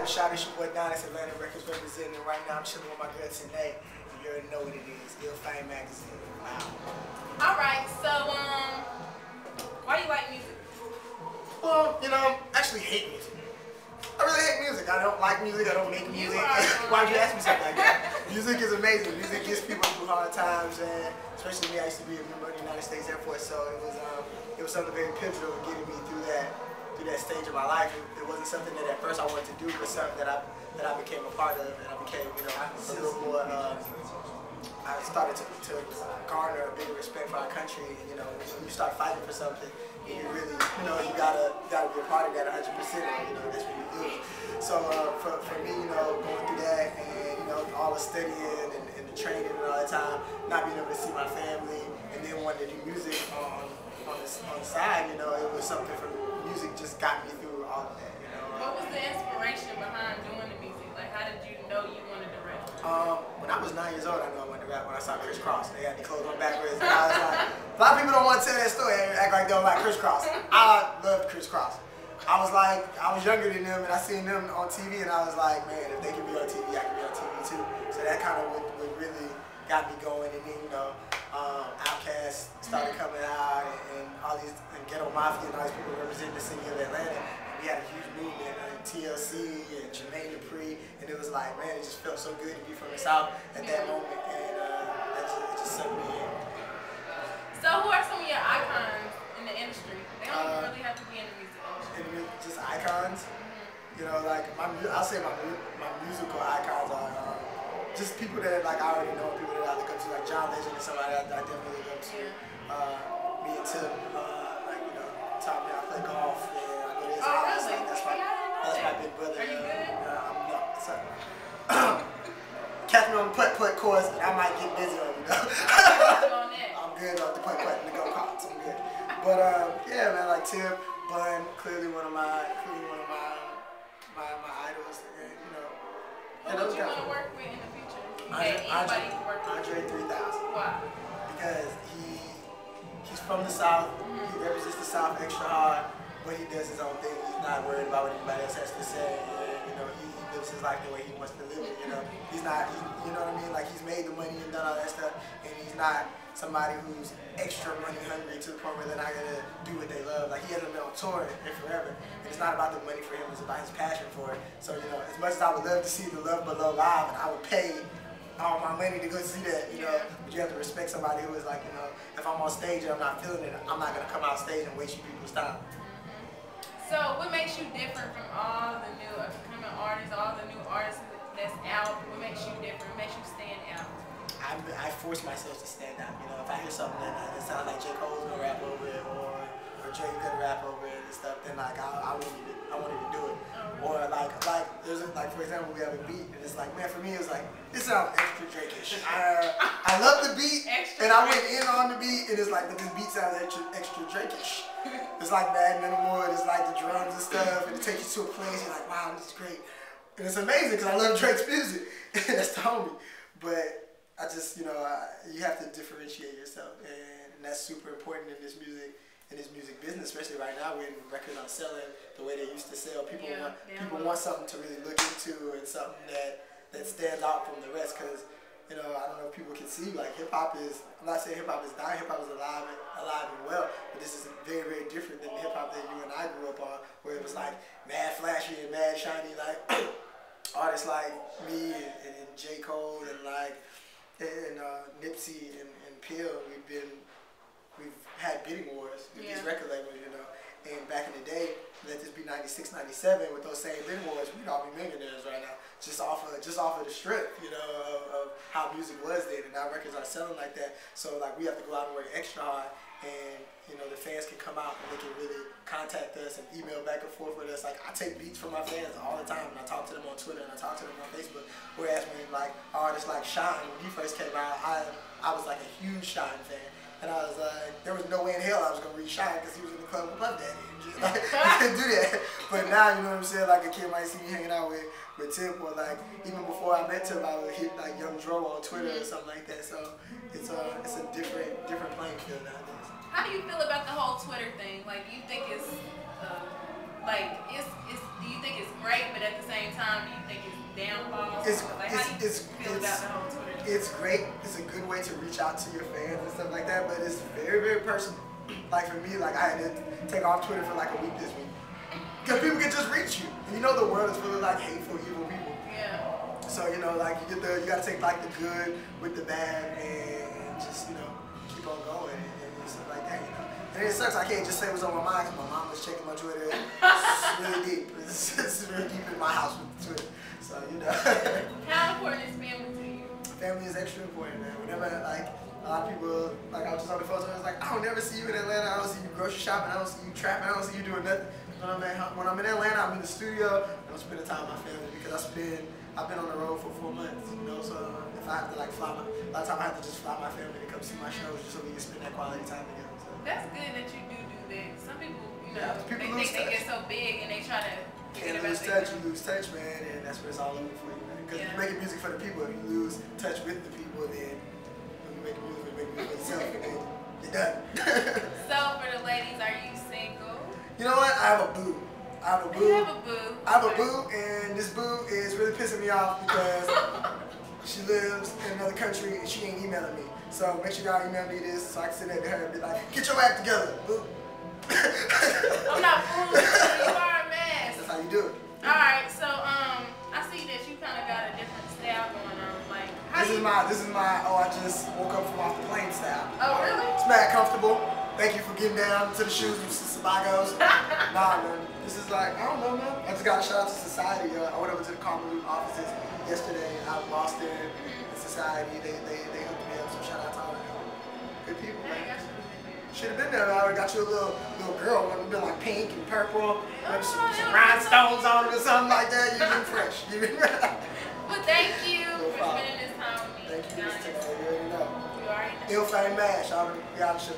a shot? It's your boy Donnis Atlanta Records representing. Right now I'm chilling with my girl today. And you already know what it is. Ill Fame Magazine. Wow. Alright, so why you like music? Well, you know, I actually hate music. I really hate music. I don't like music. I don't make music. Why'd you ask me something like that? Music is amazing. Music gets people through hard times, and especially me, I used to be a member of the United States Air Force, so it was something very pivotal in getting me through that stage of my life. It wasn't something that at first I wanted to do, but something that I became a part of, and I became, you know, a little more. I started to garner a bigger respect for our country. And, you know, when you start fighting for something, you really, you know, you gotta be a part of that 100%. You know, that's what you do. So for me, you know, going through that, and you know, all the studying and the training and all that time, not being able to see my family, and then wanting to do music on the side, you know, it was something from music just got me through all of that. You know. What was the inspiration behind doing the music? Like, how did you know you wanted to rap? When I was 9 years old, I knew I wanted to rap when I saw Criss Cross. They had the clothes on backwards, and I was like, a lot of people don't want to tell that story and act like they don't like Criss Cross. I loved Criss Cross. I was younger than them, and I seen them on TV, and I was like, man, if they can be on TV, I can be on TV too. So that kind of what really got me going. And then, you know, Outkast started coming out, and all these Ghetto Mafia and all these people representing the city of Atlanta. We had a huge movement, TLC and Jermaine Dupri, and it was like, man, it just felt so good to be from the South at that moment, and it just sucked me in. So who are some of your icons in the industry? They don't even really have to be in the music industry. Just icons? You know, like, I'll say my musical icons are just people that, like, I already know, people that I look up to, like John Legend is somebody I definitely look up to. Me and Tip, like, you know, taught me how to play golf, and I go to his house. Really? That's my big brother. Are you good? No, sorry. Catch me on the putt-putt course, and I might get busy on you, know. I'm good on the putt-putt and the go-karts. I'm good. But yeah, man, like Tip, Bun, clearly one of my idols, and you know. Who would you want to work with in the future? Andre 3000. Why? Because he's from the South. He represents the South extra hard. But he does his own thing. He's not worried about what anybody else has to say. And, you know, he lives his life the way he wants to live it. You know, you know what I mean? Like, he's made the money and done all that stuff, and he's not somebody who's extra money hungry to the point where they're not gonna do what they love. Like, he hasn't been on tour in forever, and it's not about the money for him. It's about his passion for it. So, you know, as much as I would love to see the Love Below live, and I would pay all my money to go see that, you know, but you have to respect somebody who is like, you know, if I'm on stage and I'm not feeling it, I'm not gonna come out stage and waste you people's time. So what makes you different from all the new upcoming artists, all the new artists that's out? What makes you different? What makes you stand out? I force myself to stand out. You know, if I hear something that sounds like J. Cole's gonna rap over it, or Drake gonna rap over it and stuff, then like I wanted to do it. Or like for example, we have a beat, and it's like, man, for me it was like, this sounds extra Drake-ish. I love the beat, and I went in on the beat, and it's like, but this beat sounds extra Drake-ish. It's like mad minimal, and it's like the drums and stuff, and it takes you to a place, you're like, wow, this is great. And it's amazing, because I love Drake's music. That's the homie. But I just, you know, you have to differentiate yourself, and that's super important in this music business, especially right now when records aren't selling the way they used to sell. People want something to really look into, and something that stands out from the rest, because, you know, I don't know if people can see, like, hip-hop is, I'm not saying hip-hop is dying, hip-hop is alive and well, but this is very, very different than the hip-hop that you and I grew up on, where it was like mad flashy and mad shiny, like artists like me and J. Cole and like Nipsey and Pill. We've had bidding wars with these record labels, you know. And back in the day, let this be 96, 97, with those same bidding wars, we'd all be millionaires right now, just off of the strength, you know, of how music was then. And now records aren't selling like that. So like, we have to go out and work extra hard, and you know, the fans can come out and they can really contact us and email back and forth with us. Like, I take beats from my fans all the time, and I talk to them on Twitter and I talk to them on Facebook. Whereas when like artists like Shine, when he first came out, I was like a huge Shine fan. And I was like, there was no way in hell I was going to reach Shine, because he was in the club with Puff Daddy. Like, you couldn't do that. But now, you know what I'm saying, like a kid might see me hanging out with Tip, or like, even before I met Tip, I would hit like Young Dro on Twitter or something like that. So it's a different playing field nowadays. How do you feel about the whole Twitter thing? Like, you think it's Like, do you think it's great, but at the same time, do you think it's downfalls? Like, how do you feel about the whole Twitter? It's great. It's a good way to reach out to your fans and stuff like that, but it's very, very personal. Like for me, like I had to take off Twitter for like a week this week. Because people can just reach you. And you know the world is full of like hateful, evil people. Yeah. So, you know, like you gotta take like the good with the bad and just, you know, keep on going and stuff like that, you know. And it sucks, I can't just say what's on my mind because my mom was checking my Twitter. It's really deep. It's really deep in my house with Twitter. So, you know. How important is family to you? Family is extra important, man. Whenever, like, a lot of people, like, I was just on the phone, so I was like, I don't never see you in Atlanta. I don't see you grocery shopping. I don't see you trapping. I don't see you doing nothing. When I'm in Atlanta, I'm in the studio. I'm spending time with my family because I've been on the road for 4 months, you know. So if I have to, like, fly a lot of time I have to just fly my family to come see my shows just so we can spend that quality time together. So. That's good that you do that. Some people, you know, people they think they get so big and they try to can't lose touch. You lose touch, man, and that's what it's all over for you, man. Because you're making music for the people. If you lose touch with the people, then when you make music for yourself, and then you're done. So for the ladies, are you single? You know what? I have a boo. I have a boo. You have a boo. I have a boo, and this boo is really pissing me off because she lives in another country and she ain't emailing me. So make sure y'all email me this so I can send it to her and be like, get your act together, boo. I'm not fooling you. You are a mess. That's how you do it. Alright, so I see that you kind of got a different style going on. Like, this is my I just woke up from off the plane style. Oh really? It's mad comfortable. Thank you for getting down to the shoes and Sabagos. Nah, man. This is like, I don't know, man. I just got a shout out to Society. I went over to the Carmel offices yesterday out in Boston. And Society, they hooked me up. So shout out to all of them. Good people, man. Should have been there. I already got you a little girl. Would have been like pink and purple. Maybe some rhinestones on it or something like that. You've been fresh. Well, thank you for spending this time with me. Thank you, Mr. You already know. You already know. Ill Fame Mash. Y'all should